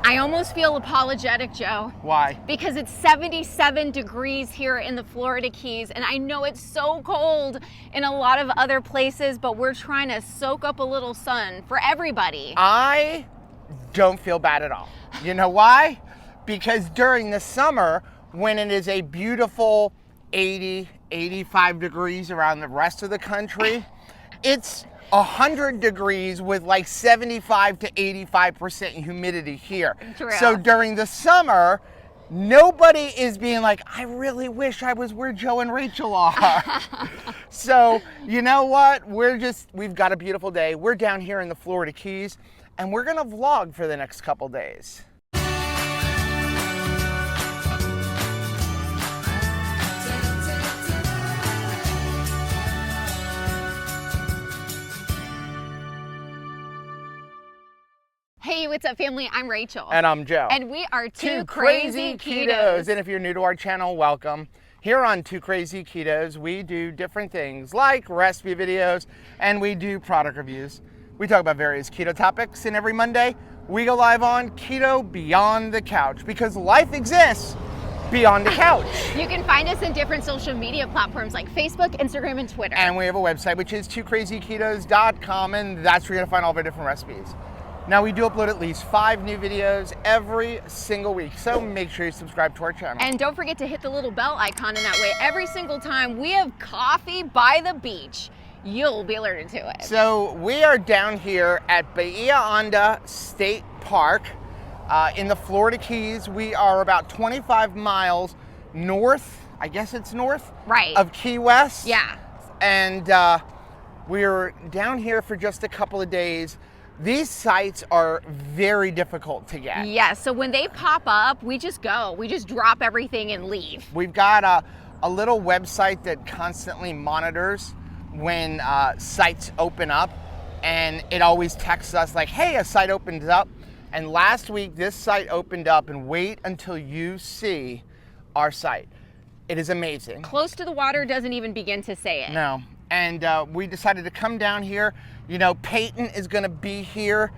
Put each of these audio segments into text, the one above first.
I almost feel apologetic, Joe. Why? Because it's 77 degrees here in the Florida Keys, and I know it's so cold in a lot of other places, but we're trying to soak up a little sun for everybody. I don't feel bad at all. You know why? Because during the summer, when it is a beautiful 80, 85 degrees around the rest of the country, it's 100 degrees with like 75 to 85% humidity here. True. So during the summer, nobody is being like, I really wish I was where Joe and Rachel are. So you know what? We've got a beautiful day. We're down here in the Florida Keys, and we're gonna vlog for the next couple days. Hey, what's up, family? I'm Rachel. And I'm Joe. And we are Two Crazy Ketos. And if you're new to our channel, welcome. Here on Two Crazy Ketos, we do different things like recipe videos, and we do product reviews. We talk about various keto topics, and every Monday, we go live on Keto Beyond the Couch, because life exists beyond the couch. You can find us in different social media platforms like Facebook, Instagram, and Twitter. And we have a website, which is twocrazyketos.com, and that's where you're gonna find all of our different recipes. Now, we do upload at least 5 new videos every single week, so make sure you subscribe to our channel. And don't forget to hit the little bell icon, and that way every single time we have coffee by the beach, you'll be alerted to it. So we are down here at Bahia Honda State Park in the Florida Keys. We are about 25 miles north, I guess it's north, right, of Key West. Yeah. And we're down here for just a couple of days. These sites are very difficult to get. Yeah, so when they pop up, we just go. We just drop everything and leave. We've got a little website that constantly monitors when sites open up, and it always texts us like, hey, a site opened up. And last week, this site opened up, and wait until you see our site. It is amazing. Close to the water doesn't even begin to say it. No, and we decided to come down here. You know, Peyton is gonna be here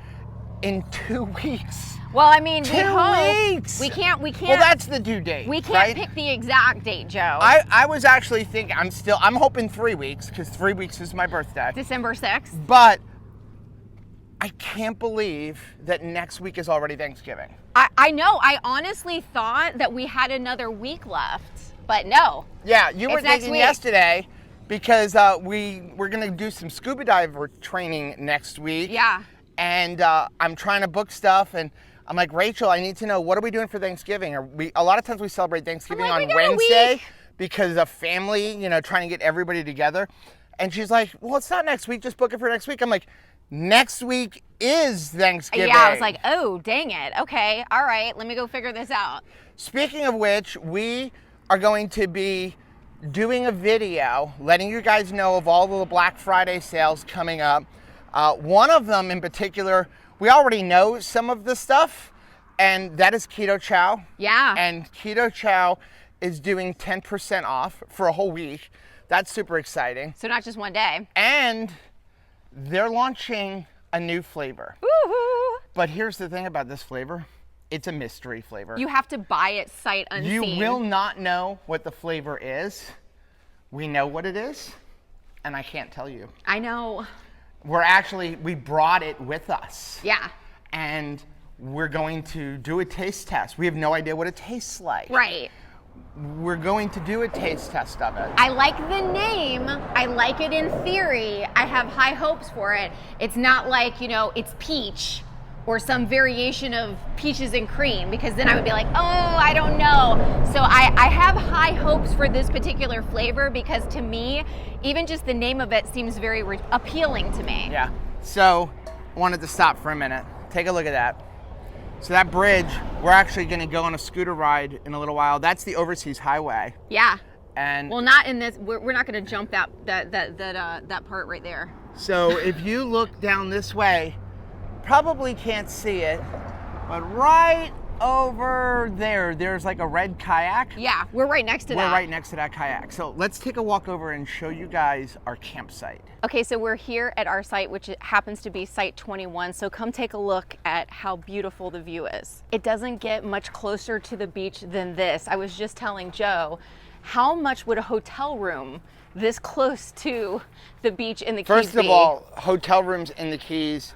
in 2 weeks. Well, I mean, 2 weeks. We can't. Well, that's the due date. We can't right? pick the exact date, Joe. I was actually thinking, I'm hoping 3 weeks, because 3 weeks is my birthday. December 6th. But I can't believe that next week is already Thanksgiving. I know. I honestly thought that we had another week left, but no. Yeah, you were It's next thinking week. yesterday, because we're gonna do some scuba diver training next week. Yeah. And I'm trying to book stuff, and I'm like, Rachel, I need to know, what are we doing for Thanksgiving? A lot of times we celebrate Thanksgiving I'm like, on we got a Wednesday week. because of family, you know, trying to get everybody together. And she's like, well, it's not next week, just book it for next week. I'm like, next week is Thanksgiving. Yeah, I was like, oh, dang it. Okay, all right, let me go figure this out. Speaking of which, we are going to be doing a video letting you guys know of all of the Black Friday sales coming up. One of them in particular, we already know some of the stuff, and that is Keto Chow. Yeah. And Keto Chow is doing 10% off for a whole week. That's super exciting. So not just one day. And they're launching a new flavor. Woohoo! But here's the thing about this flavor. It's a mystery flavor. You have to buy it sight unseen. You will not know what the flavor is. We know what it is, and I can't tell you. I know. We brought it with us. Yeah. And we're going to do a taste test. We have no idea what it tastes like. Right. We're going to do a taste test of it. I like the name. I like it in theory. I have high hopes for it. It's not like, you know, it's peach or some variation of peaches and cream, because then I would be like, oh, I don't know. So I have high hopes for this particular flavor, because to me, even just the name of it seems very appealing to me. Yeah. So I wanted to stop for a minute. Take a look at that. So that bridge, we're actually gonna go on a scooter ride in a little while. That's the Overseas Highway. Yeah. And well, not in this. We're not gonna jump that part right there. so if you look down this way, probably can't see it, but right over there. There's like a red kayak. Yeah, we're right next to that. We're right next to that kayak. So let's take a walk over and show you guys our campsite. Okay, so we're here at our site, which happens to be site 21. So come take a look at how beautiful the view is. It doesn't get much closer to the beach than this. I was just telling Joe, how much would a hotel room this close to the beach in the Keys be? First of all, hotel rooms in the Keys,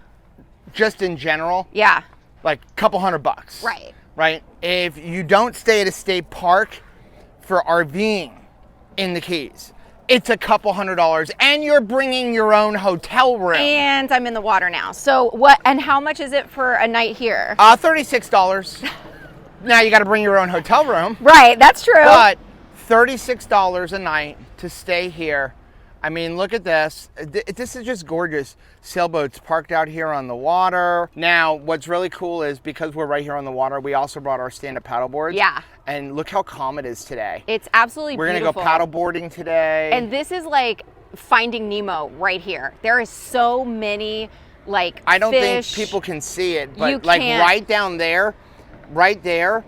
just in general, yeah, like a couple $100. right. Right? If you don't stay at a state park for RVing in the Keys, it's a couple $100, and you're bringing your own hotel room. And I'm in the water now. So what, and how much is it for a night here? $36. Now you got to bring your own hotel room. Right, that's true. But $36 a night to stay here. I mean, look at this. This is just gorgeous. Sailboats parked out here on the water. Now, what's really cool is because we're right here on the water, we also brought our stand-up paddle boards. Yeah. And look how calm it is today. It's absolutely We're beautiful. gonna go paddle boarding today. And this is like Finding Nemo right here. There is so many like I don't fish. think people can see it, but You like can't. right down there, right there,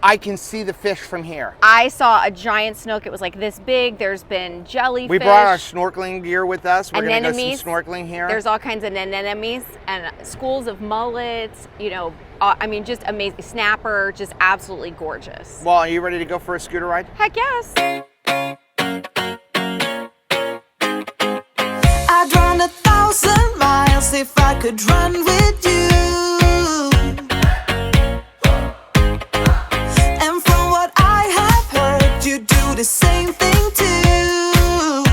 I can see the fish from here. I saw a giant snook. It was like this big. There's been jellyfish. We brought our snorkeling gear with us. We're gonna go some Anemones. snorkeling here. There's all kinds of anemones and schools of mullets. You know, I mean, just amazing. Snapper, just absolutely gorgeous. Well, are you ready to go for a scooter ride? Heck yes. I'd run 1,000 miles if I could run with you. And from what I have heard, you do the same thing too.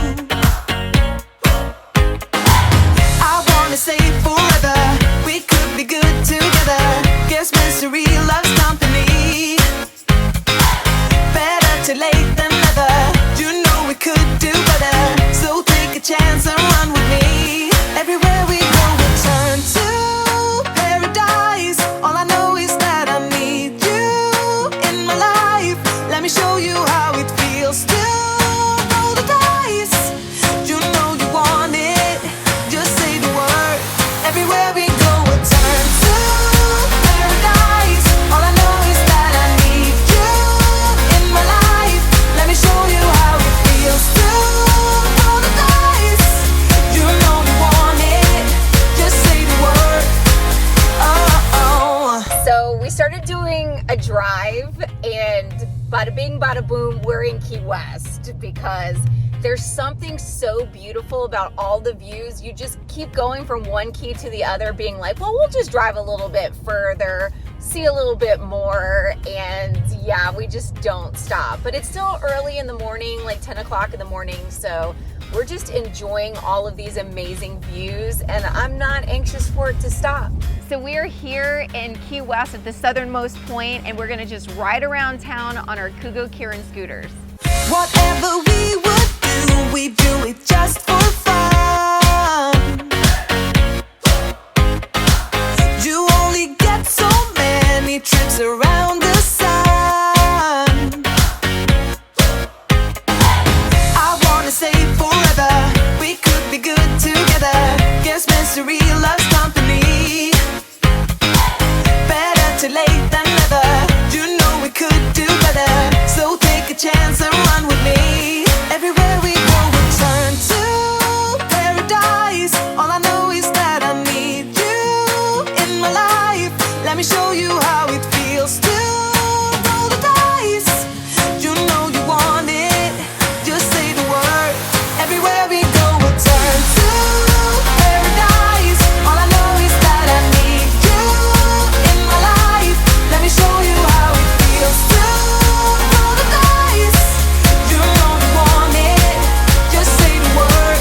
I wanna say forever, we could be good together. Guess misery loves company. Better too late than never. You know we could do better. So take a chance and run with me. Everywhere we go, we turn to paradise. All I know is that I need you in my life. Let me show you how it feels to roll the dice. You know you want it, just say the word. Everywhere we go, we turn to paradise. All I know is that I need you in my life. Let me show you how it feels to roll the dice. You know you want it, just say the word. Oh. So we started doing a drive, and bada bing, bada boom, we're in Key West because there's something so beautiful about all the views. You just keep going from one key to the other, being like, well, we'll just drive a little bit further, see a little bit more, and yeah, we just don't stop. But it's still early in the morning, like 10 o'clock in the morning, so we're just enjoying all of these amazing views, and I'm not anxious for it to stop. So we are here in Key West at the southernmost point, and we're gonna just ride around town on our Kugo Kirin scooters. Whatever we do it just for fun. You only get so many trips around the sun. I wanna say forever, we could be good together. Guess misery loves company. Better too late than never. You know we could do better. So take a chance and run with me. Everywhere we go, we turn to paradise. All I know is that I need you in my life. Let me show you how it feels to roll the dice. You know you want it, just say the word. Everywhere we go, we turn to paradise. All I know is that I need you in my life. Let me show you how it feels to roll the dice. You know you want it, just say the word.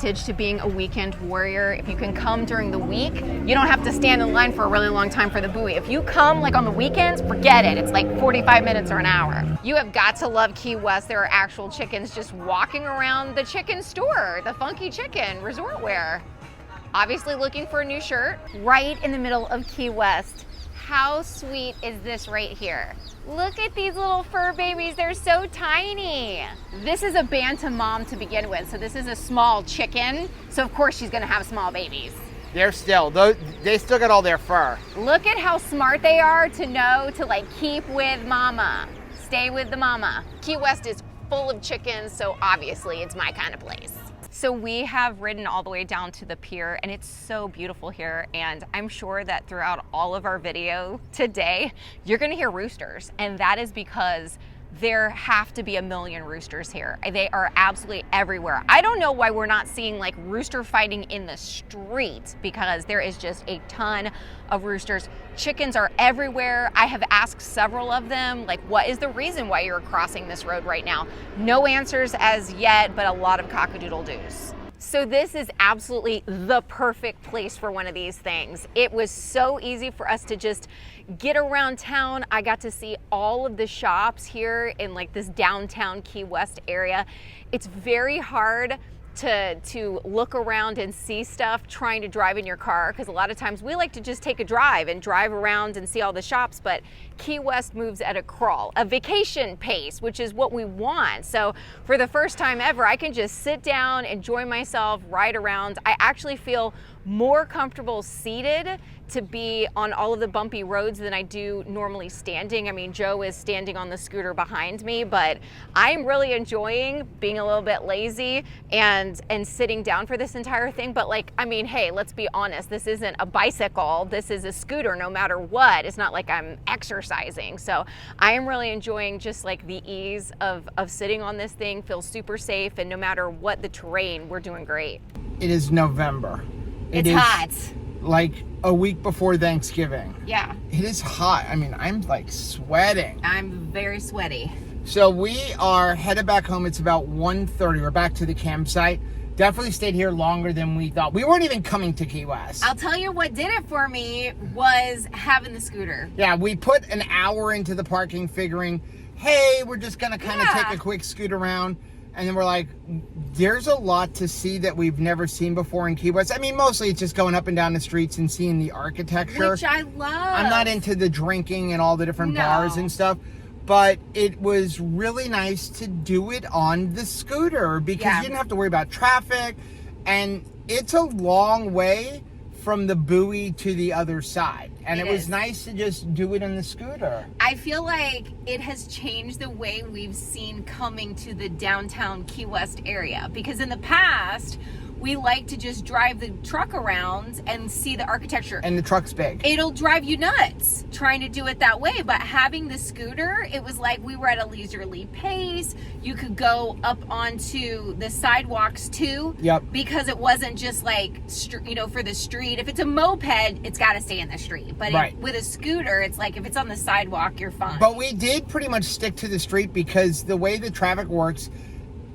advantage to being a weekend warrior. If you can come during the week, you don't have to stand in line for a really long time for the buoy. If you come like on the weekends, forget it. It's like 45 minutes or an hour. You have got to love Key West. There are actual chickens just walking around the chicken store, the Funky Chicken resort wear. Obviously looking for a new shirt. Right in the middle of Key West. How sweet is this right here? Look at these little fur babies, they're so tiny. This is a bantam mom to begin with, so this is a small chicken, so of course she's gonna have small babies. They still got all their fur. Look at how smart they are to know to like keep with mama, stay with the mama. Key West is full of chickens, so obviously it's my kind of place. So we have ridden all the way down to the pier and it's so beautiful here, and I'm sure that throughout all of our video today, you're gonna hear roosters, and that is because there have to be a million roosters here. They are absolutely everywhere. I don't know why we're not seeing like rooster fighting in the street, because there is just a ton of roosters. Chickens are everywhere. I have asked several of them, like, what is the reason why you're crossing this road right now? No answers as yet, but a lot of cockadoodle-doos. So this is absolutely the perfect place for one of these things. It was so easy for us to just get around town. I got to see all of the shops here in like this downtown Key West area. It's very hard to look around and see stuff trying to drive in your car, because a lot of times we like to just take a drive and drive around and see all the shops, but Key West moves at a crawl, a vacation pace, which is what we want. So for the first time ever, I can just sit down, enjoy myself, ride around. I actually feel more comfortable seated to be on all of the bumpy roads than I do normally standing. I mean, Joe is standing on the scooter behind me, but I'm really enjoying being a little bit lazy and sitting down for this entire thing. But like, I mean, hey, let's be honest, this isn't a bicycle, this is a scooter no matter what. It's not like I'm exercising. So I am really enjoying just like the ease of sitting on this thing, feels super safe, and no matter what the terrain, we're doing great. It is November. It's hot. Like a week before Thanksgiving. Yeah. It is hot. I mean, I'm like sweating. I'm very sweaty. So we are headed back home. It's about 1:30. We're back to the campsite. Definitely stayed here longer than we thought. We weren't even coming to Key West. I'll tell you what did it for me was having the scooter. Yeah, we put an hour into the parking figuring, hey, we're just gonna kind of take a quick scoot around. And then we're like, there's a lot to see that we've never seen before in Key West. I mean, mostly it's just going up and down the streets and seeing the architecture. Which I love. I'm not into the drinking and all the different bars and stuff. But it was really nice to do it on the scooter because you didn't have to worry about traffic. And it's a long way from the buoy to the other side. And it was nice to just do it on the scooter. I feel like it has changed the way we've seen coming to the downtown Key West area. Because in the past, we like to just drive the truck around and see the architecture. And the truck's big. It'll drive you nuts trying to do it that way. But having the scooter, it was like we were at a leisurely pace. You could go up onto the sidewalks too. Yep. Because it wasn't just like, for the street. If it's a moped, it's got to stay in the street. But with a scooter, it's like if it's on the sidewalk, you're fine. But we did pretty much stick to the street because the way the traffic works,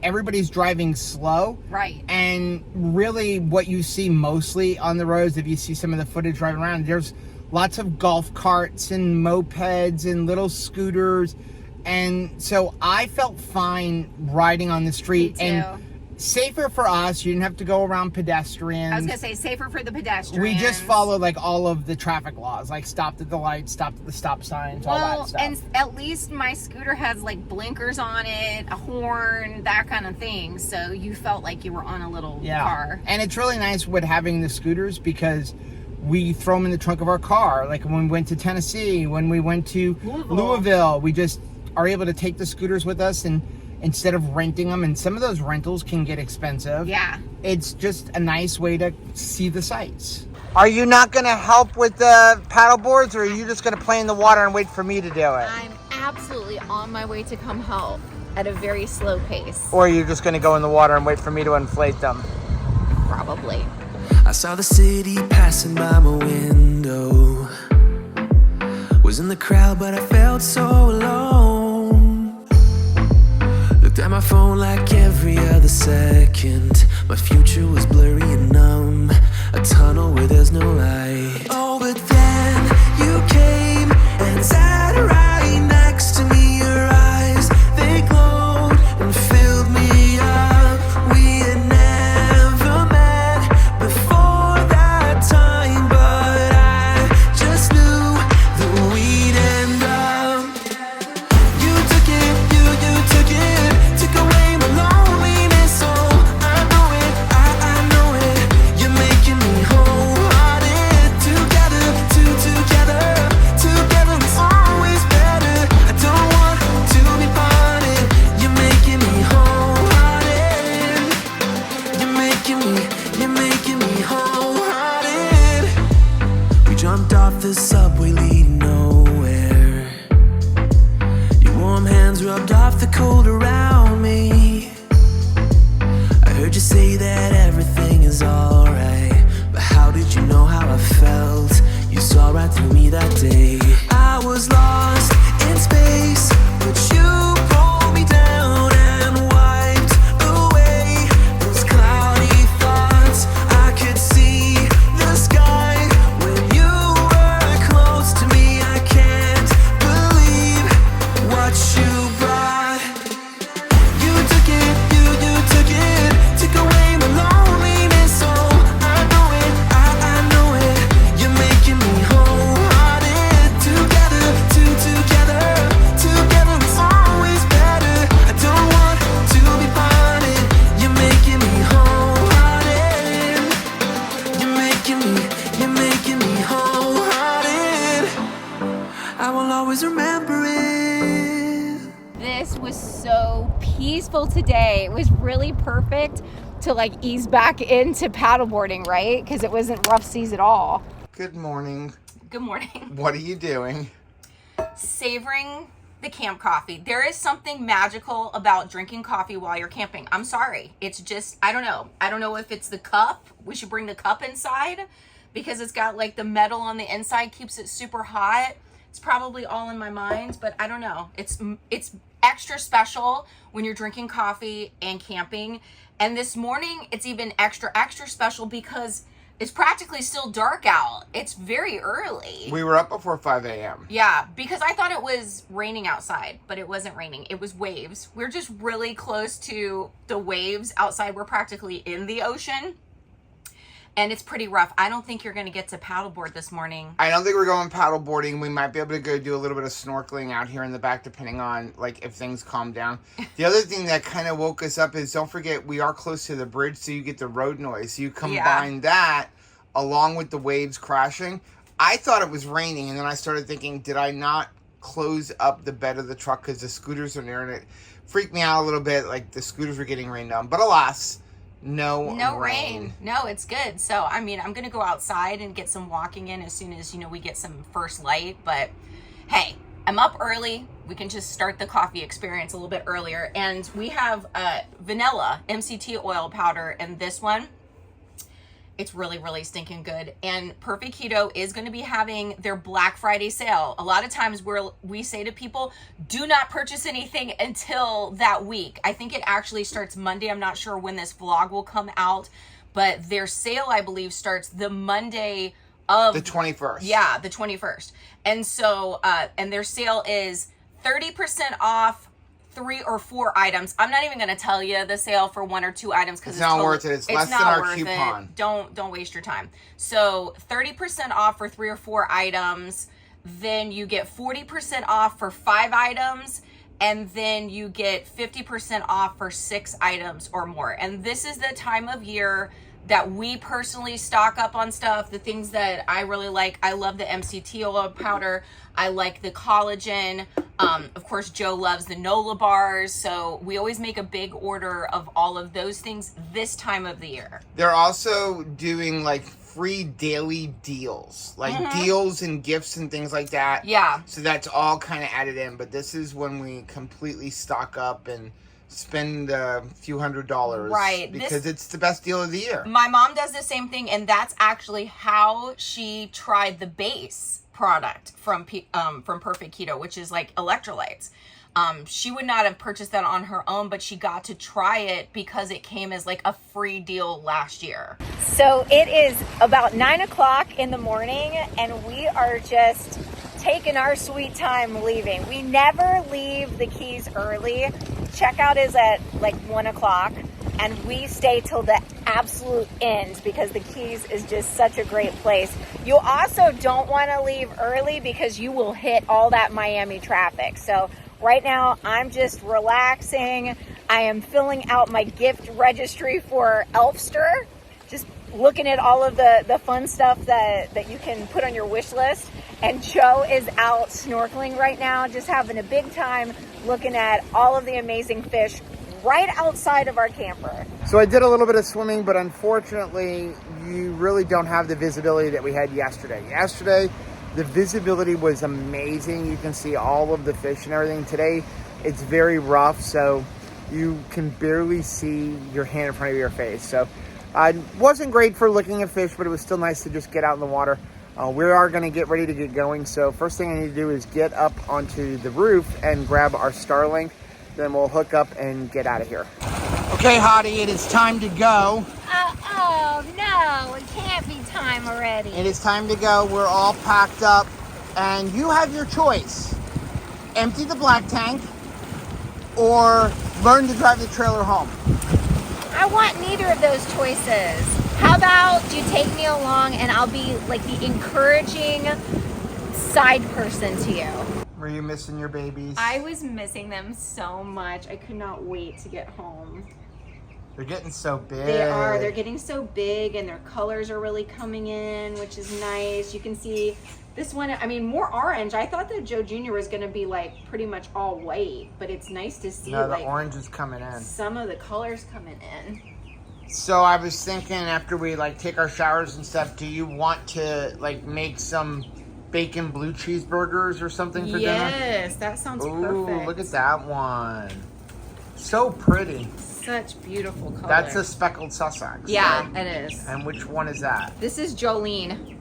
everybody's driving slow. Right. And really what you see mostly on the roads, if you see some of the footage driving around, there's lots of golf carts and mopeds and little scooters. And so I felt fine riding on the street. Me too. And safer for us. You didn't have to go around pedestrians. I was going to say safer for the pedestrians. We just followed like all of the traffic laws, like stopped at the lights, stopped at the stop signs, all that stuff. And at least my scooter has like blinkers on it, a horn, that kind of thing. So you felt like you were on a little car. And it's really nice with having the scooters because we throw them in the trunk of our car. Like when we went to Tennessee, when we went to Louisville, we just are able to take the scooters with us and instead of renting them, and some of those rentals can get expensive. Yeah. It's just a nice way to see the sights. Are you not going to help with the paddle boards, or are you just going to play in the water and wait for me to do it? I'm absolutely on my way to come help at a very slow pace. Or are you just going to go in the water and wait for me to inflate them? Probably. I saw the city passing by my window. Was in the crowd, but I felt so alone. Looked at my phone like every other second, My future was blurry and numb, a tunnel where there's no light. Oh, but then you came and sat right next to me. Your eyes, they glowed and filled me up. We had never met before that time, but I just knew that we'd end up. You took it, you took it, took away my loneliness. Oh, I know it, I know it. You're making me wholehearted. Together, together is always better. I don't want to be parted. You're making me wholehearted. You're making me wholehearted. We jumped off the subway leading nowhere. Your warm hands rubbed off the cold around me. I heard you say that everything is alright, but how did you know how I felt? You saw right through me that day. I was lost in space, but you pulled me down and wiped away those cloudy thoughts. I could see the sky when you were close to me. I can't believe what you brought. You took it, you took it, took away my loneliness. Oh, I know it, I know it. You're making me wholehearted. Together, together is always better. I don't want to be parted. You're making me wholehearted. You're making me wholehearted. I will always remember it. This was so peaceful today. It was really perfect to like ease back into paddleboarding, right? Because it wasn't rough seas at all. Good morning. Good morning. What are you doing? Savoring the camp coffee. There is something magical about drinking coffee while you're camping. I'm sorry. It's just, I don't know. I don't know if it's the cup. We should bring the cup inside because it's got like the metal on the inside, keeps it super hot. It's probably all in my mind, but I don't know. It's extra special when you're drinking coffee and camping. And this morning, it's even extra special because it's practically still dark out. It's very early. We were up before 5 a.m. Yeah, because I thought it was raining outside, but it wasn't raining. It was waves. We're just really close to the waves outside. We're practically in the ocean. And it's pretty rough. I don't think you're going to get to paddleboard this morning. I don't think we're going paddleboarding. We might be able to go do a little bit of snorkeling out here in the back, depending on like if things calm down. The other thing that kind of woke us up is don't forget we are close to the bridge, so you get the road noise. So you combine that along with the waves crashing. I thought it was raining, and then I started thinking, did I not close up the bed of the truck because the scooters are near, and it freaked me out a little bit. Like the scooters were getting rained on, but alas. No rain. No, it's good. So, I mean, I'm going to go outside and get some walking in as soon as, we get some first light. But, hey, I'm up early. We can just start the coffee experience a little bit earlier. And we have vanilla MCT oil powder in this one. It's really, really stinking good. And Perfect Keto is going to be having their Black Friday sale. A lot of times we say to people, do not purchase anything until that week. I think it actually starts Monday. I'm not sure when this vlog will come out, but their sale, I believe, starts the Monday of the 21st. Yeah, the 21st. And so, and their sale is 30% off 3 or 4 items. I'm not even going to tell you the sale for 1 or 2 items because it's not worth it. It's less than our coupon. Don't waste your time. So 30% off for 3 or 4 items. Then you get 40% off for 5 items. And then you get 50% off for 6 items or more. And this is the time of year that we personally stock up on stuff, the things that I really like. I love the MCT oil powder. I like the collagen. Of course, Joe loves the Nola bars. So we always make a big order of all of those things this time of the year. They're also doing like free daily deals, like deals and gifts and things like that. Yeah. So that's all kind of added in. But this is when we completely stock up and spend a few $100s, right? Because it's the best deal of the year. My mom does the same thing, and that's actually how she tried the base product from Perfect Keto, which is like electrolytes. She would not have purchased that on her own, but she got to try it because it came as like a free deal last year. So it is about 9 o'clock in the morning, and we are just taking our sweet time leaving. We never leave the Keys early. Checkout is at like 1 o'clock, and we stay till the absolute end because the Keys is just such a great place. You also don't want to leave early because you will hit all that Miami traffic. So right now, I'm just relaxing. I am filling out my gift registry for Elfster, just looking at all of the fun stuff that you can put on your wish list. And Joe is out snorkeling right now, just having a big time looking at all of the amazing fish right outside of our camper. So I did a little bit of swimming, but unfortunately, you really don't have the visibility that we had yesterday. Yesterday, the visibility was amazing. You can see all of the fish and everything. Today, it's very rough, so you can barely see your hand in front of your face. So it wasn't great for looking at fish, but it was still nice to just get out in the water. We are going to get ready to get going. So first thing I need to do is get up onto the roof and grab our Starlink. Then we'll hook up and get out of here. Okay, Hottie, it is time to go. Oh no, it can't be time already. It is time to go. We're all packed up, and you have your choice. Empty the black tank or learn to drive the trailer home. I want neither of those choices. How about you take me along and I'll be like the encouraging side person to you? Were you missing your babies? I was missing them so much. I could not wait to get home. They're getting so big. They are. They're getting so big, and their colors are really coming in, which is nice. You can see this one, I mean, more orange. I thought that Joe Jr. was going to be like pretty much all white, but it's nice to see No, the like orange is coming in. some of the colors coming in. So I was thinking after we like take our showers and stuff, do you want to like make some bacon blue cheeseburgers or something for dinner? Yes, that sounds Ooh, perfect. look at that one. So pretty. Such beautiful colors. That's a speckled Sussex. Yeah, right? it is. And which one is that? This is Jolene.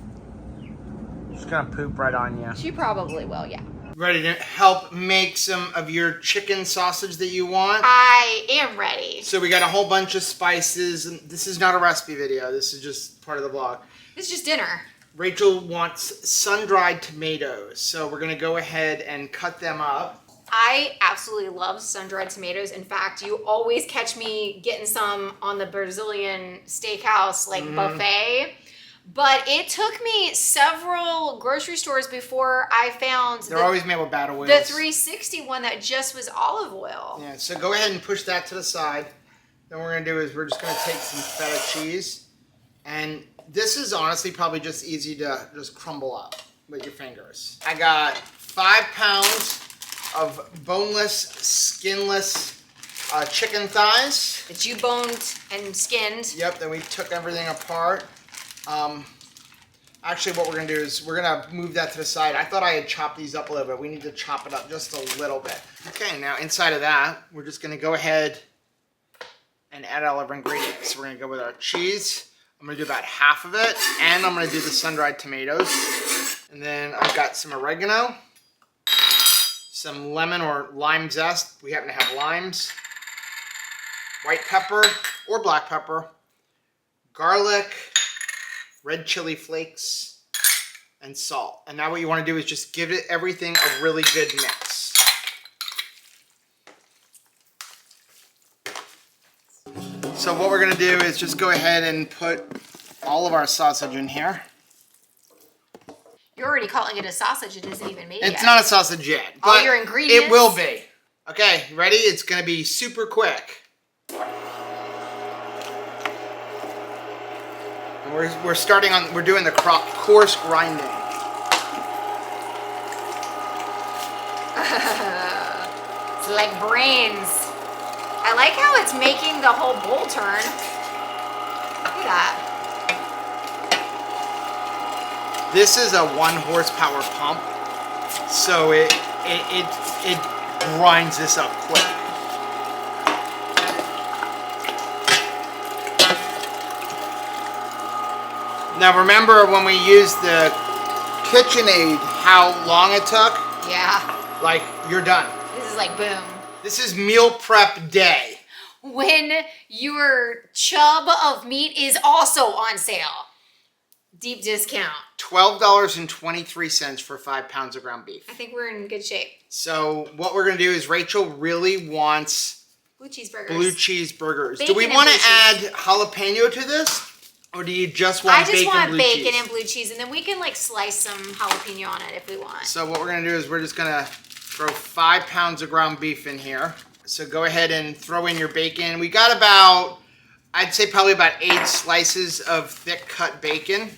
She's gonna poop right on you. She probably will, yeah. Ready to help make some of your chicken sausage that you want? I am ready. So we got a whole bunch of spices. And this is not a recipe video. This is just part of the vlog. This is just dinner. Rachel wants sun-dried tomatoes. So we're gonna go ahead and cut them up. I absolutely love sun-dried tomatoes. In fact, you always catch me getting some on the Brazilian steakhouse like buffet. But it took me several grocery stores before I found They're always made with bad oils. the 360 one that just was olive oil. Yeah, so go ahead and push that to the side. Then what we're gonna do is we're just gonna take some feta cheese. And this is honestly probably just easy to just crumble up with your fingers. I got 5 pounds of boneless, skinless chicken thighs. That you boned and skinned. Yep, then we took everything apart. Actually, what we're going to do is we're going to move that to the side. I thought I had chopped these up a little bit. We need to chop it up just a little bit. Okay, now inside of that, we're just going to go ahead and add all of our ingredients. So we're going to go with our cheese. I'm going to do about half of it, and I'm going to do the sun-dried tomatoes. And then I've got some oregano, some lemon or lime zest. We happen to have limes. White pepper or black pepper. Garlic. Red chili flakes, and salt. And now what you want to do is just give it everything a really good mix. So what we're going to do is just go ahead and put all of our sausage in here. You're already calling it a sausage. It isn't even made yet. It's not a sausage yet, All but your ingredients. it will be. Okay, ready? It's going to be super quick. We're starting on, we're doing the coarse grinding. It's like brains. I like how it's making the whole bowl turn. Look at that. This is a 1 horsepower pump, so it grinds this up quick. Now remember when we used the KitchenAid, how long it took? Yeah. Like, you're done. This is like boom. This is meal prep day. When your chub of meat is also on sale. Deep discount. $12.23 for 5 pounds of ground beef. I think we're in good shape. So what we're gonna do is Rachel really wants Blue cheeseburgers. blue cheeseburgers. Bacon Do we and want to blue add cheese. jalapeno to this? Or do you just want I just bacon want blue bacon cheese? and blue cheese, and then we can like slice some jalapeno on it if we want. So what we're gonna do is we're just gonna throw 5 pounds of ground beef in here. So go ahead and throw in your bacon. We got about, I'd say probably about 8 slices of thick cut bacon.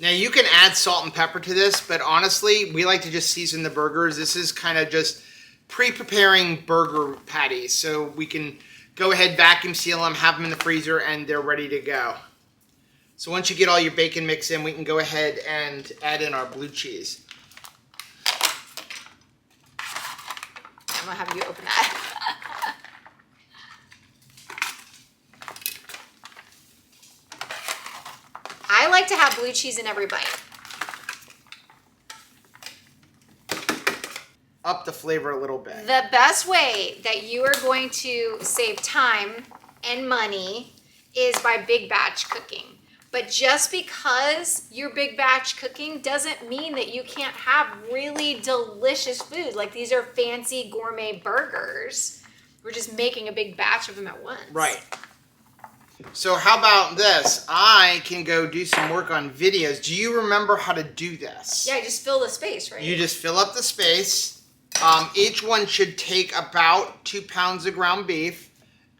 Now you can add salt and pepper to this, but honestly, we like to just season the burgers. This is kind of just pre-preparing burger patties. So we can go ahead, vacuum seal them, have them in the freezer, and they're ready to go. So once you get all your bacon mix in, we can go ahead and add in our blue cheese. I'm gonna have you open that. I like to have blue cheese in every bite. Up the flavor a little bit. The best way that you are going to save time and money is by big batch cooking. But just because you're big batch cooking doesn't mean that you can't have really delicious food. Like these are fancy gourmet burgers. We're just making a big batch of them at once. Right. So how about this? I can go do some work on videos. Do you remember how to do this? Yeah, just fill the space, right? You just fill up the space. Each one should take about 2 pounds of ground beef.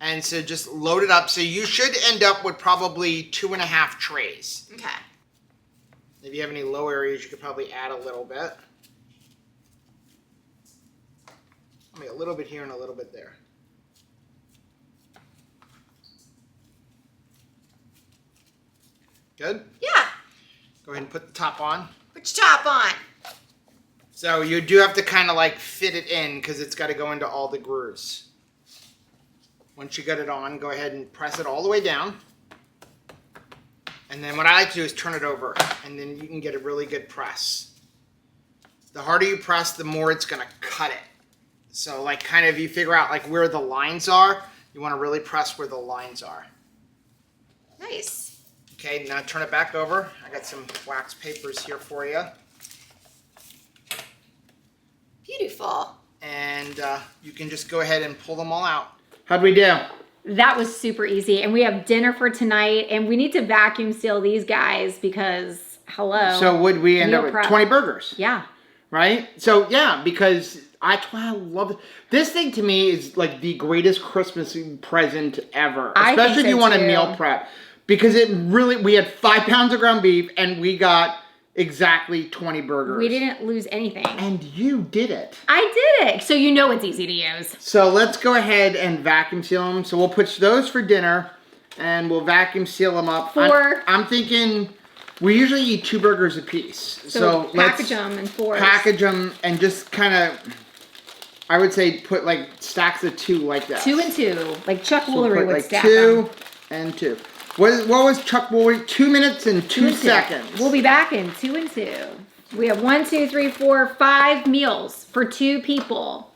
And so just load it up. So you should end up with probably 2.5 trays. Okay. If you have any low areas, you could probably add a little bit. I mean, a little bit here and a little bit there. Good? Yeah. Go ahead and put the top on. Put your top on. So you do have to kind of like fit it in because it's got to go into all the grooves. Once you get it on, go ahead and press it all the way down. And then what I like to do is turn it over, and then you can get a really good press. The harder you press, the more it's going to cut it. So like kind of you figure out like where the lines are, you want to really press where the lines are. Nice. Okay, now turn it back over. I got some wax papers here for you. Beautiful. And you can just go ahead and pull them all out. How'd we do? That was super easy. And we have dinner for tonight, and we need to vacuum seal these guys because, hello. So would we end meal up with prep. 20 burgers? Yeah. Right? So yeah, because I love it. This thing to me is like the greatest Christmas present ever. I think Especially if you so want to too. meal prep. Because it really, we had 5 pounds of ground beef and we got exactly 20 burgers. We didn't lose anything. And you did it. I did it. So you know it's easy to use. So let's go ahead and vacuum seal them. So we'll put those for dinner and we'll vacuum seal them up. I'm thinking we usually eat 2 burgers a piece. So package them in 4s. Package them and just kind of, I would say put like stacks of 2 like that. 2 and 2. Like Chuck So we'll Woolery put would like stack 2 them. and 2. What was Chuck Woolery? 2 minutes and 2 seconds. We'll be back in 2 and 2. We have 1, 2, 3, 4, 5 meals for 2 people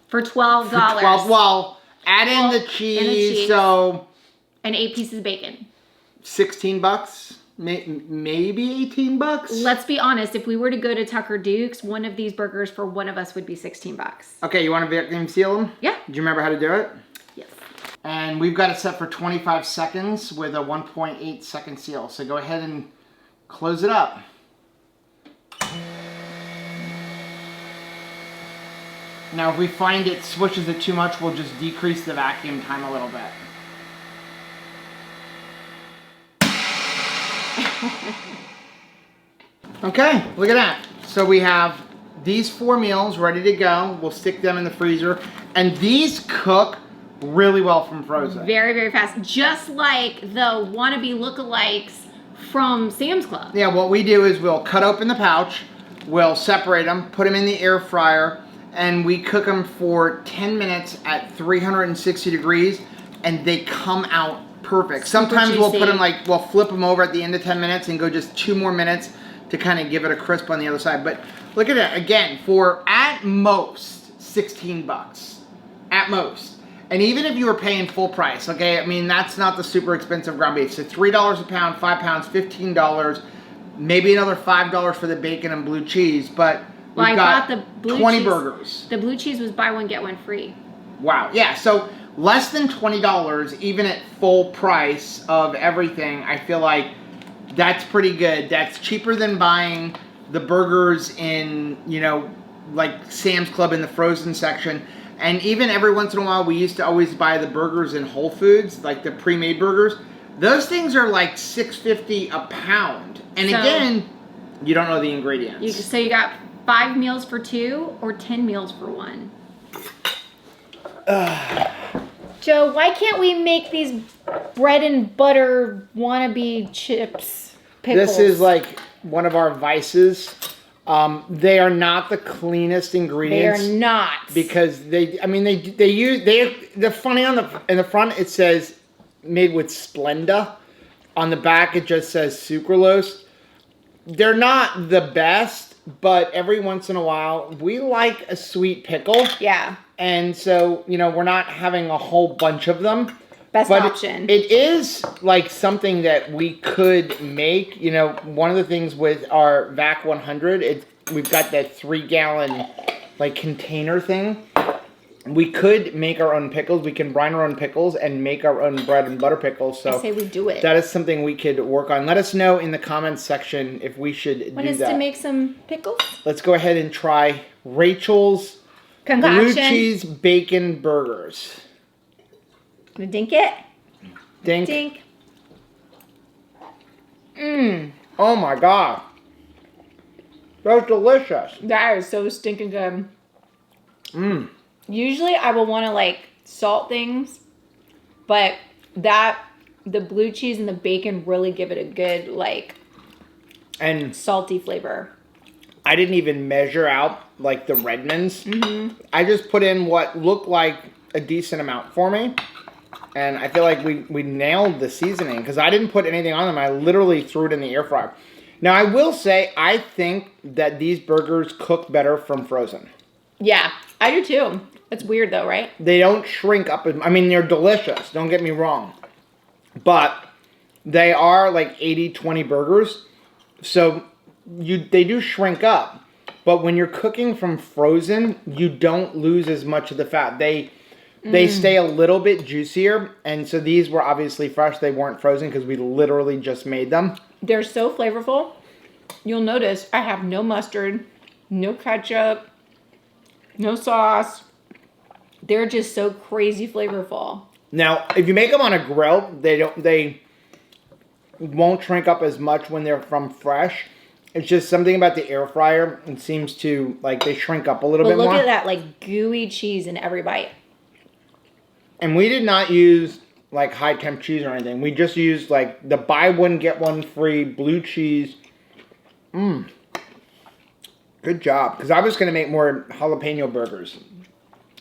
for $12. For 12. Well, add in the cheese, so and 8 pieces of bacon. $16, maybe $18. Let's be honest. If we were to go to Tucker Duke's, one of these burgers for one of us would be $16. Okay, you want to vacuum seal them? Yeah. Do you remember how to do it? Yes. And we've got it set for 25 seconds with a 1.8 second seal. So go ahead and close it up. Now if we find it swishes it too much, we'll just decrease the vacuum time a little bit. Okay, look at that. So we have these 4 meals ready to go. We'll stick them in the freezer. And these cook really well from frozen. Very, very fast. Just like the wannabe lookalikes from Sam's Club. Yeah, what we do is we'll cut open the pouch, we'll separate them, put them in the air fryer, and we cook them for 10 minutes at 360 degrees, and they come out perfect. Sometimes we'll put them like, we'll flip them over at the end of 10 minutes and go just 2 more minutes to kind of give it a crisp on the other side. But look at that, again, for at most $16 at most. And even if you were paying full price, okay, I mean, that's not the super expensive ground beef. So $3 a pound, 5 pounds, $15, maybe another $5 for the bacon and blue cheese, but Well, we've I got thought the blue 20 cheese, burgers. The blue cheese was buy one, get one free. Wow, yeah, so less than $20, even at full price of everything, I feel like that's pretty good. That's cheaper than buying the burgers in, you know, like Sam's Club in the frozen section. And even every once in a while, we used to always buy the burgers in Whole Foods, like the pre-made burgers. Those things are like $6.50 a pound. And So- again, you don't know the ingredients. So you got 5 meals for 2 or 10 meals for 1? Joe, why can't we make these bread and butter wannabe chips? Pickles? This is like one of our vices. They are not the cleanest They ingredients. are not. Because they're funny in the front it says made with Splenda. On the back it just says sucralose. They're not the best, but every once in a while we like a sweet pickle. Yeah. And so, you know, we're not having a whole bunch of them. Best But option. it is like something that we could make. You know, one of the things with our VAC 100, we've got that 3-gallon like container thing. We could make our own pickles. We can brine our own pickles and make our own bread and butter pickles. So I say we do it. that is something we could work on. Let us know in the comments section if we should Want do us that. to make some pickles? Let's go ahead and try Rachel's blue Concoction. cheese bacon burgers. Gonna dink it. Dink. Dink. Oh my god. That's delicious. That is so stinking good. Mmm. Usually I will want to like salt things, but the blue cheese and the bacon really give it a good like And salty flavor. I didn't even measure out like the Redmonds. Mm-hmm. I just put in what looked like a decent amount for me. And I feel like we nailed the seasoning because I didn't put anything on them. I literally threw it in the air fryer. Now I will say I think that these burgers cook better from frozen. Yeah, I do too. That's weird though, right? They don't shrink up. I mean, they're delicious. Don't get me wrong. But they are like 80-20 burgers. So they do shrink up. But when you're cooking from frozen, you don't lose as much of the fat. They stay a little bit juicier. And so these were obviously fresh. They weren't frozen because we literally just made them. They're so flavorful. You'll notice I have no mustard, no ketchup, no sauce. They're just so crazy flavorful. Now, if you make them on a grill, they won't shrink up as much when they're from fresh. It's just something about the air fryer. It seems to, like, they shrink up a little But bit look more. at that like gooey cheese in every bite. And we did not use, like, high temp cheese or anything. We just used, like, the buy one, get one free blue cheese. Mmm. Good job. Because I was going to make more jalapeno burgers.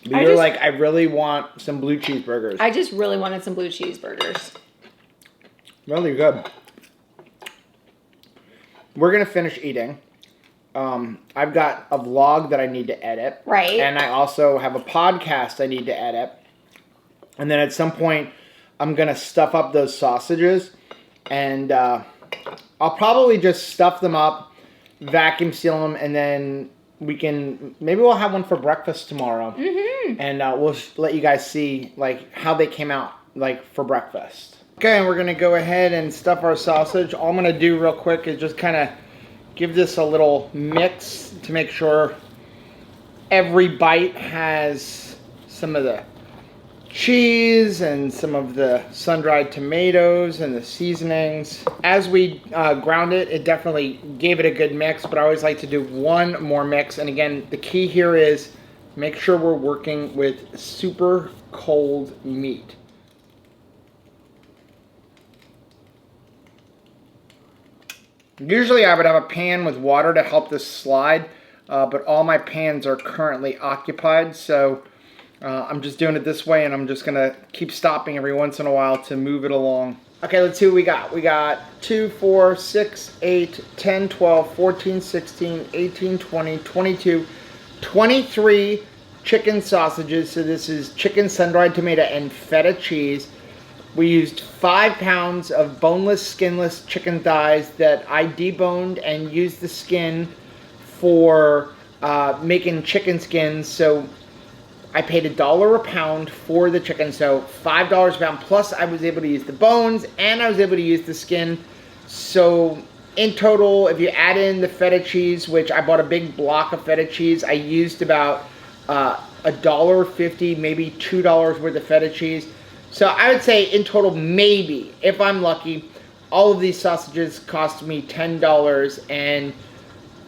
But you're like, I really want some blue cheese burgers. I just really wanted some blue cheeseburgers. Really good. We're going to finish eating. I've got a vlog that I need to edit. Right. And I also have a podcast I need to edit. And then at some point, I'm going to stuff up those sausages. And I'll probably just stuff them up, vacuum seal them, and then maybe we'll have one for breakfast tomorrow. Mm-hmm. And we'll let you guys see like how they came out like for breakfast. Okay, and we're going to go ahead and stuff our sausage. All I'm going to do real quick is just kind of give this a little mix to make sure every bite has some of the cheese and some of the sun-dried tomatoes and the seasonings. As we ground it, it definitely gave it a good mix, but I always like to do one more mix. And again, the key here is make sure we're working with super cold meat. Usually I would have a pan with water to help this slide, but all my pans are currently occupied, so I'm just doing it this way, and I'm just going to keep stopping every once in a while to move it along. Okay, let's see what we got. We got 2, 4, 6, 8, 10, 12, 14, 16, 18, 20, 22, 23 chicken sausages. So this is chicken, sun-dried tomato, and feta cheese. We used 5 pounds of boneless, skinless chicken thighs that I deboned and used the skin for making chicken skins. So I paid $1 a pound for the chicken, so $5 a pound. Plus, I was able to use the bones and I was able to use the skin. So in total, if you add in the feta cheese, which I bought a big block of feta cheese, I used about $1.50, maybe $2 worth of feta cheese. So I would say in total, maybe, if I'm lucky, all of these sausages cost me $10. And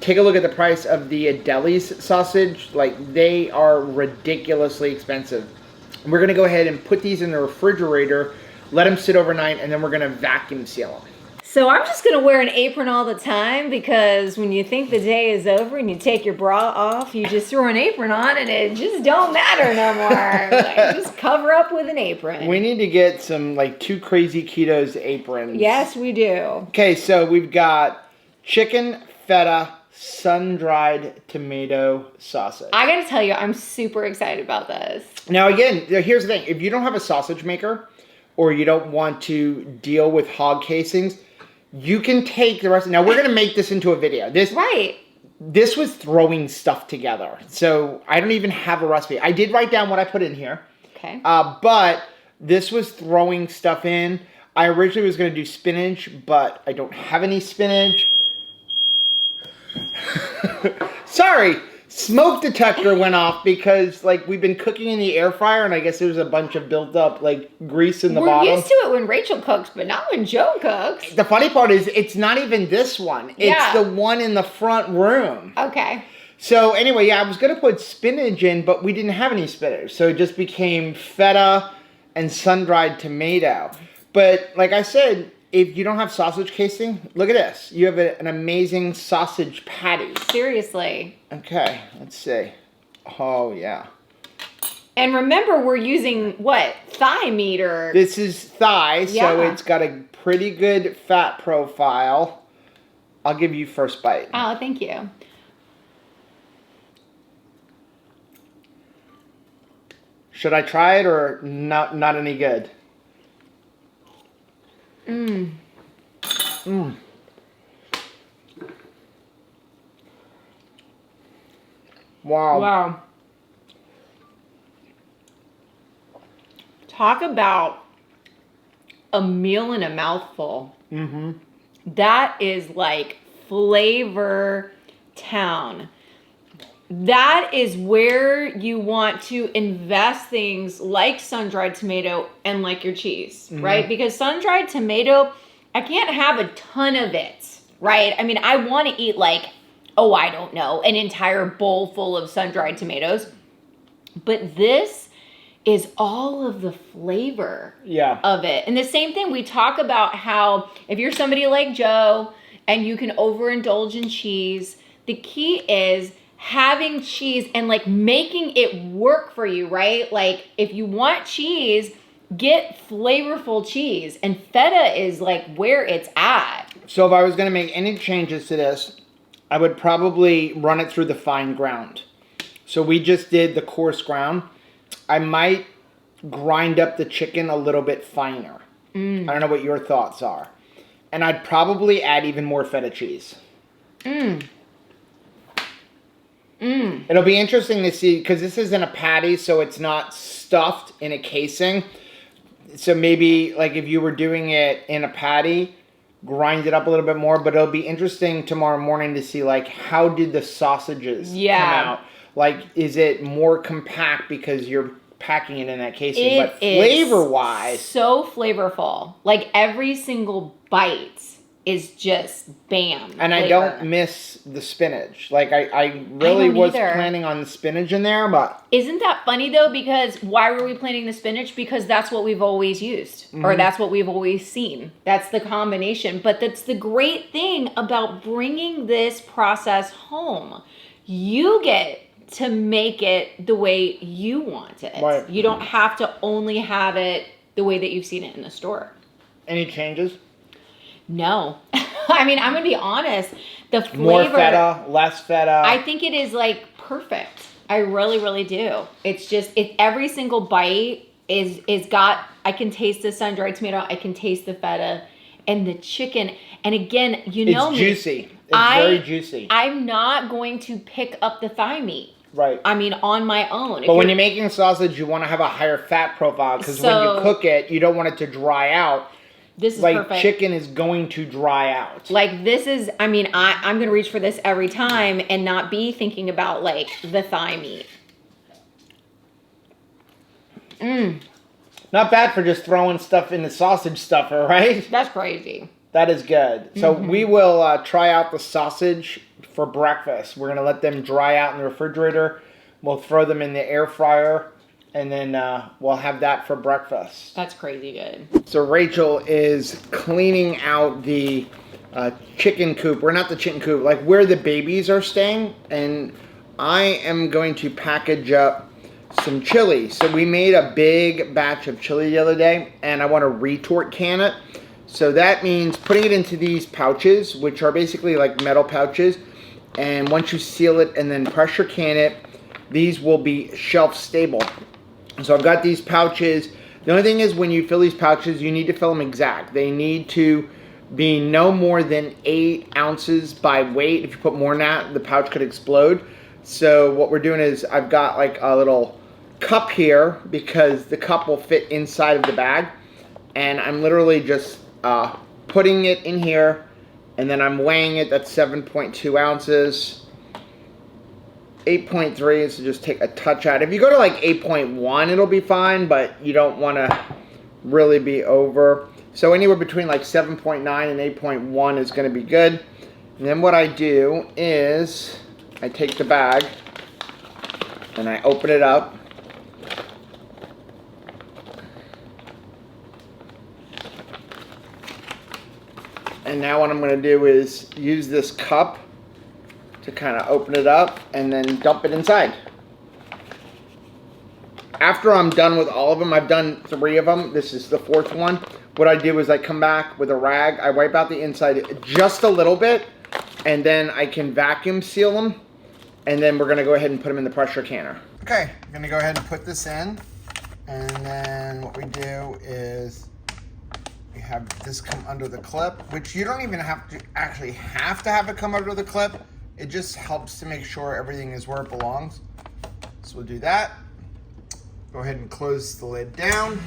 take a look at the price of the Deli's sausage. Like, they are ridiculously expensive. We're going to go ahead and put these in the refrigerator, let them sit overnight, and then we're going to vacuum seal them. So I'm just going to wear an apron all the time, because when you think the day is over and you take your bra off, you just throw an apron on and it just don't matter no more. Like, just cover up with an apron. We need to get some, like, 2 Crazy Ketos aprons. Yes, we do. Okay, so we've got chicken, feta, sun-dried tomato sausage. I got to tell you, I'm super excited about this. Now, again, here's the thing. If you don't have a sausage maker or you don't want to deal with hog casings, you can take the rest. Now, we're going to make this into a video. This was throwing stuff together. So I don't even have a recipe. I did write down what I put in here. Okay. But this was throwing stuff in. I originally was going to do spinach, but I don't have any spinach. Sorry. Smoke detector went off because, like, we've been cooking in the air fryer, and I guess there was a bunch of built up, like, grease in the bottom. We're used to it when Rachel cooks, but not when Joe cooks. The funny part is, it's not even this one. It's the one in the front room. Okay. So, anyway, yeah, I was going to put spinach in, but we didn't have any spinach. So, it just became feta and sun-dried tomato. But, like I said, if you don't have sausage casing, look at this. You have an amazing sausage patty. Seriously. Okay, let's see. Oh, yeah. And remember, we're using, what, thigh meat or... This is thigh, so it's got a pretty good fat profile. I'll give you first bite. Oh, thank you. Should I try it or not any good? Mmm. Mmm. Wow. Wow. Talk about a meal in a mouthful. Mm-hmm. That is like flavor town. That is where you want to invest things like sun-dried tomato and like your cheese, right? Because sun-dried tomato, I can't have a ton of it, right? I mean, I want to eat like, oh, I don't know, an entire bowl full of sun-dried tomatoes. But this is all of the flavor of it. And the same thing, we talk about how if you're somebody like Joe and you can overindulge in cheese, the key is having cheese and like making it work for you, right? Like if you want cheese, get flavorful cheese, and feta is like where it's at. So if I was going to make any changes to this, I would probably run it through the fine ground. So we just did the coarse ground. I might grind up the chicken a little bit finer. I don't know what your thoughts are. And I'd probably add even more feta cheese. It'll be interesting to see, because this isn't a patty, so it's not stuffed in a casing. So maybe, like, if you were doing it in a patty, grind it up a little bit more. But it'll be interesting tomorrow morning to see, like, how did the sausages come out? Like, is it more compact because you're packing it in that casing? But flavor-wise, so flavorful. Like, every single bite is just bam. And flavor. I don't miss the spinach. Like, I really was planning on the spinach in there, but... Isn't that funny, though? Because why were we planting the spinach? Because that's what we've always used. Or that's what we've always seen. That's the combination. But that's the great thing about bringing this process home. You get to make it the way you want it. Right. You don't have to only have it the way that you've seen it in the store. Any changes? No. I mean, I'm going to be honest. The flavor... More feta, less feta. I think it is, like, perfect. I really, really do. It's just every single bite is got. I can taste the sun-dried tomato. I can taste the feta, and the chicken. And again, you know It's me. juicy. It's very juicy. I'm not going to pick up the thigh meat. Right. I mean, on my own. But when you're making sausage, you want to have a higher fat profile because when you cook it, you don't want it to dry out. This is like perfect. Chicken is going to dry out. Like this is, I mean, I'm going to reach for this every time and not be thinking about like the thigh meat. Not bad for just throwing stuff in the sausage stuffer, right? That's crazy. That is good. So we will try out the sausage for breakfast. We're going to let them dry out in the refrigerator. We'll throw them in the air fryer, and then we'll have that for breakfast. That's crazy good. So Rachel is cleaning out the chicken coop, or not the chicken coop, like where the babies are staying, and I am going to package up some chili. So we made a big batch of chili the other day, and I want to retort can it. So that means putting it into these pouches, which are basically like metal pouches, and once you seal it and then pressure can it, these will be shelf stable. So I've got these pouches. The only thing is when you fill these pouches, you need to fill them exact. They need to be no more than 8 ounces by weight. If you put more than that, the pouch could explode. So what we're doing is I've got like a little cup here because the cup will fit inside of the bag. And I'm literally just putting it in here, and then I'm weighing it. That's 7.2 ounces. 8.3 is to just take a touch out. If you go to like 8.1, it'll be fine, but you don't want to really be over. So anywhere between like 7.9 and 8.1 is going to be good. And then what I do is I take the bag and I open it up. And now what I'm going to do is use this cup to kind of open it up and then dump it inside. After I'm done with all of them, I've done 3 of them. This is the 4th one. What I do is I come back with a rag. I wipe out the inside just a little bit, and then I can vacuum seal them. And then we're going to go ahead and put them in the pressure canner. Okay, I'm going to go ahead and put this in. And then what we do is we have this come under the clip, which you don't even have to actually have it come under the clip. It just helps to make sure everything is where it belongs. So we'll do that. Go ahead and close the lid down.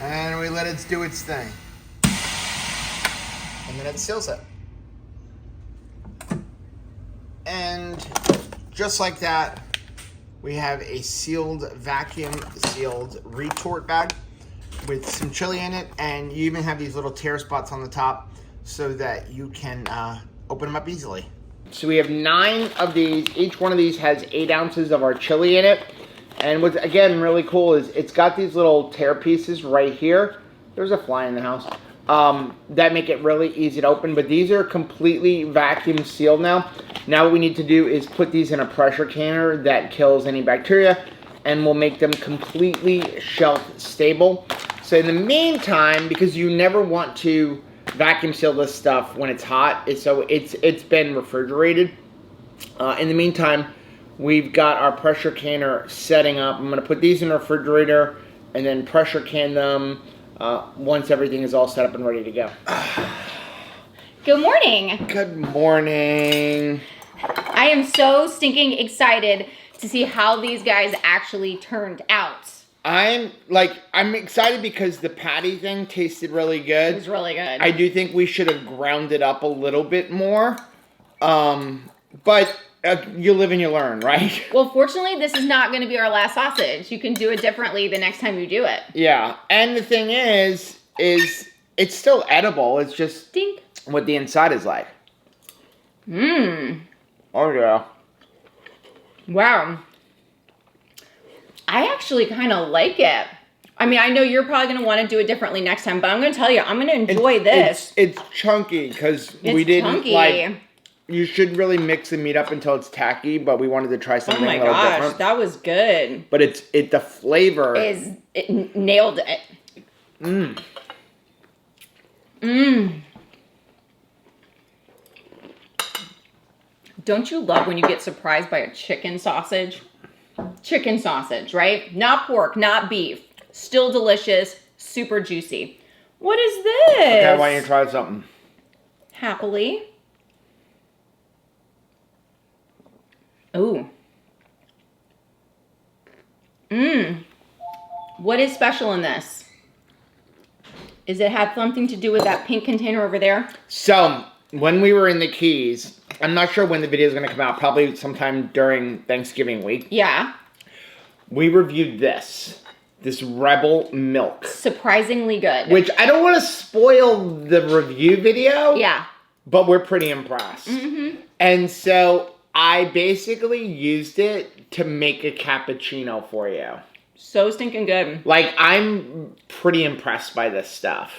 And we let it do its thing. And then it seals it. And just like that, we have a sealed, vacuum sealed retort bag with some chili in it. And you even have these little tear spots on the top so that you can open them up easily. So we have 9 of these. Each one of these has 8 ounces of our chili in it. And what's, again, really cool is it's got these little tear pieces right here. There's a fly in the house. That make it really easy to open. But these are completely vacuum sealed now. Now what we need to do is put these in a pressure canner that kills any bacteria. And we'll make them completely shelf stable. So in the meantime, because you never want to vacuum seal this stuff when it's hot, so it's been refrigerated. In the meantime, we've got our pressure canner setting up. I'm going to put these in the refrigerator and then pressure can them once everything is all set up and ready to go. Good morning. Good morning. I am so stinking excited to see how these guys actually turned out. I'm excited because the patty thing tasted really good. It was really good. I do think we should have ground it up a little bit more. But you live and you learn, right? Well, fortunately, this is not going to be our last sausage. You can do it differently the next time you do it. Yeah. And the thing is it's still edible. It's just Dink. What the inside is like. Mmm. Oh, yeah. Wow. I actually kind of like it. I mean, I know you're probably going to want to do it differently next time, but I'm going to tell you, I'm going to enjoy this. It's chunky because we didn't you should really mix the meat up until it's tacky, but we wanted to try something a little different. Oh my gosh, that was good. But the flavor it nailed it. Mmm. Mmm. Don't you love when you get surprised by a chicken sausage? Chicken sausage, right? Not pork, not beef. Still delicious, super juicy. What is this? Okay, why don't you try something? Happily. Ooh. What is special in this? Is it have something to do with that pink container over there? So, when we were in the Keys, I'm not sure when the video is going to come out, probably sometime during Thanksgiving week. Yeah. We reviewed this Rebel Milk. Surprisingly good. Which I don't want to spoil the review video. Yeah. But we're pretty impressed. Mm-hmm. And so I basically used it to make a cappuccino for you. So stinking good. Like, I'm pretty impressed by this stuff.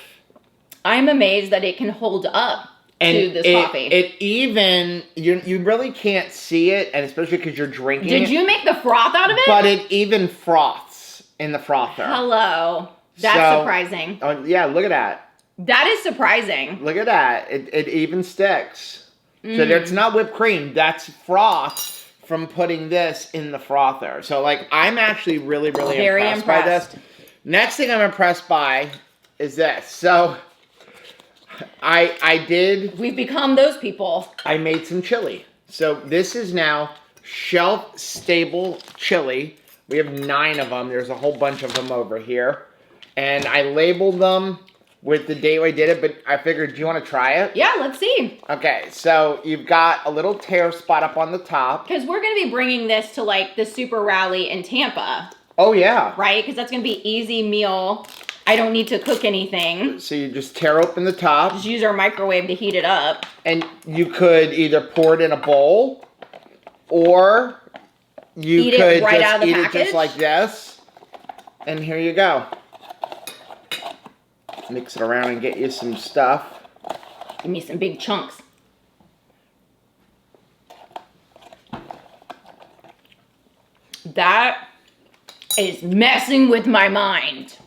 I'm amazed that it can hold up to this coffee. It even, you really can't see it, and especially because you're drinking it. Did you make the froth out of it? But it even froths in the frother. Hello. That's surprising. Yeah, look at that. That is surprising. Look at that. It even sticks. So that's not whipped cream. That's froth from putting this in the frother. So, like, I'm actually really, really impressed by this. Next thing I'm impressed by is this. So, I did... We've become those people. I made some chili. So, this is now shelf-stable chili. We have 9 of them. There's a whole bunch of them over here. And I labeled them with the date I did it, but I figured, do you want to try it? Yeah, let's see. Okay, so you've got a little tear spot up on the top. Because we're going to be bringing this to, like, the Super Rally in Tampa. Oh, yeah. Right? Because that's going to be easy meal. I don't need to cook anything. So you just tear open the top. Just use our microwave to heat it up. And you could either pour it in a bowl, or you Eat could it right just out of the eat package? it just like this. And here you go. Mix it around and get you some stuff. Give me some big chunks. That is messing with my mind.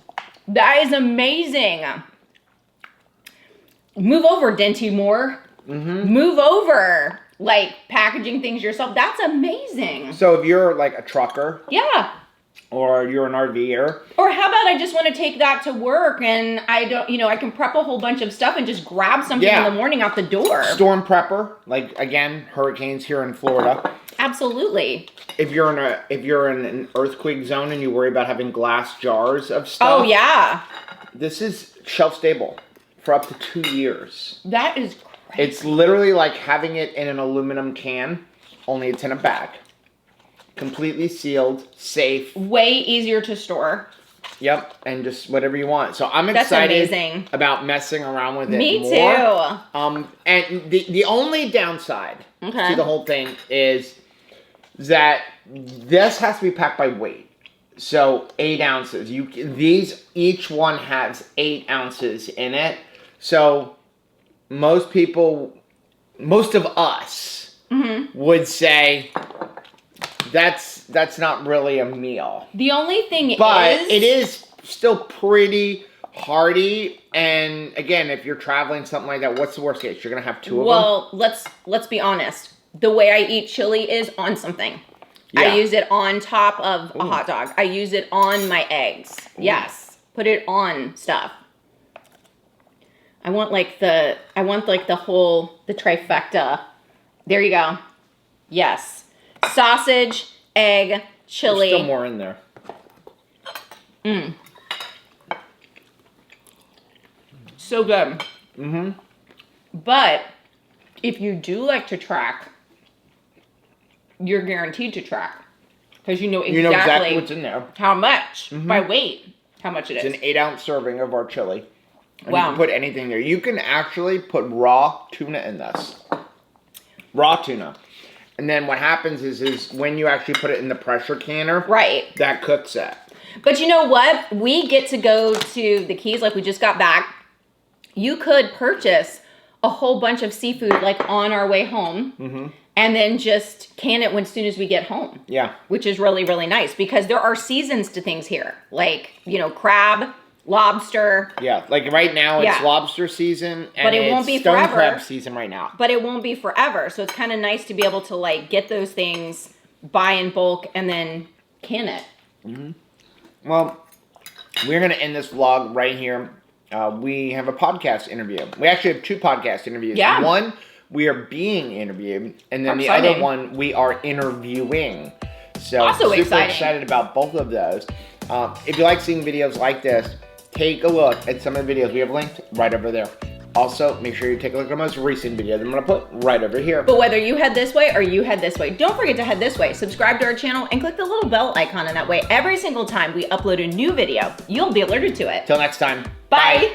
That is amazing. Move over, Denty Moore. Move over. Like, packaging things yourself. That's amazing. So if you're like a trucker, Yeah. or you're an RVer, Or how about I just want to take that to work and I don't, I can prep a whole bunch of stuff and just grab something in the morning out the door. storm prepper, like, again, hurricanes here in Florida. Absolutely. If you're in an earthquake zone and you worry about having glass jars of stuff. Oh, yeah. This is shelf stable for up to 2 years. That is crazy. It's literally like having it in an aluminum can, only it's in a bag. Completely sealed, safe. Way easier to store. Yep, and just whatever you want. So I'm That's excited amazing. about messing around with it Me more. too. And the only downside Okay. to the whole thing is that this has to be packed by weight. So 8 ounces. Each one has 8 ounces in it. So most of us would say that's not really a meal. The only thing But is... it is still pretty hearty. And again, if you're traveling, something like that, what's the worst case? You're going to have 2 of them? Well, let's be honest. The way I eat chili is on something. Yeah. I use it on top of a hot dog. I use it on my eggs. Yes. Put it on stuff. I want the trifecta. There you go. Yes. Sausage, egg, chili. There's still more in there. So good. But if you do like to track, you're guaranteed to track. Because you know exactly what's in there. how much, by weight, how much it is. It's an 8-ounce serving of our chili. And Wow. you can put anything there. You can actually put raw tuna in this. Raw tuna. And then what happens is when you actually put it in the pressure canner, Right. that cooks it. But you know what? We get to go to the Keys, like we just got back. You could purchase a whole bunch of seafood like on our way home and then just can it as soon as we get home. Yeah. Which is really, really nice because there are seasons to things here. Like, crab lobster. Yeah, like right now it's Yeah. lobster season, and But it won't be stone forever. crab season right now. But it won't be forever. So it's kind of nice to be able to like get those things, buy in bulk, and then can it. Well, we're going to end this vlog right here. We have a podcast interview. We actually have 2 podcast interviews. Yeah. One, we are being interviewed, and then the Exciting. other one, we are interviewing. So Also super exciting. excited about both of those. If you like seeing videos like this, take a look at some of the videos we have linked right over there. Also, make sure you take a look at the most recent video that I'm going to put right over here. But whether you head this way or you head this way, don't forget to head this way. Subscribe to our channel and click the little bell icon, and that way every single time we upload a new video, you'll be alerted to it. Till next time. Bye.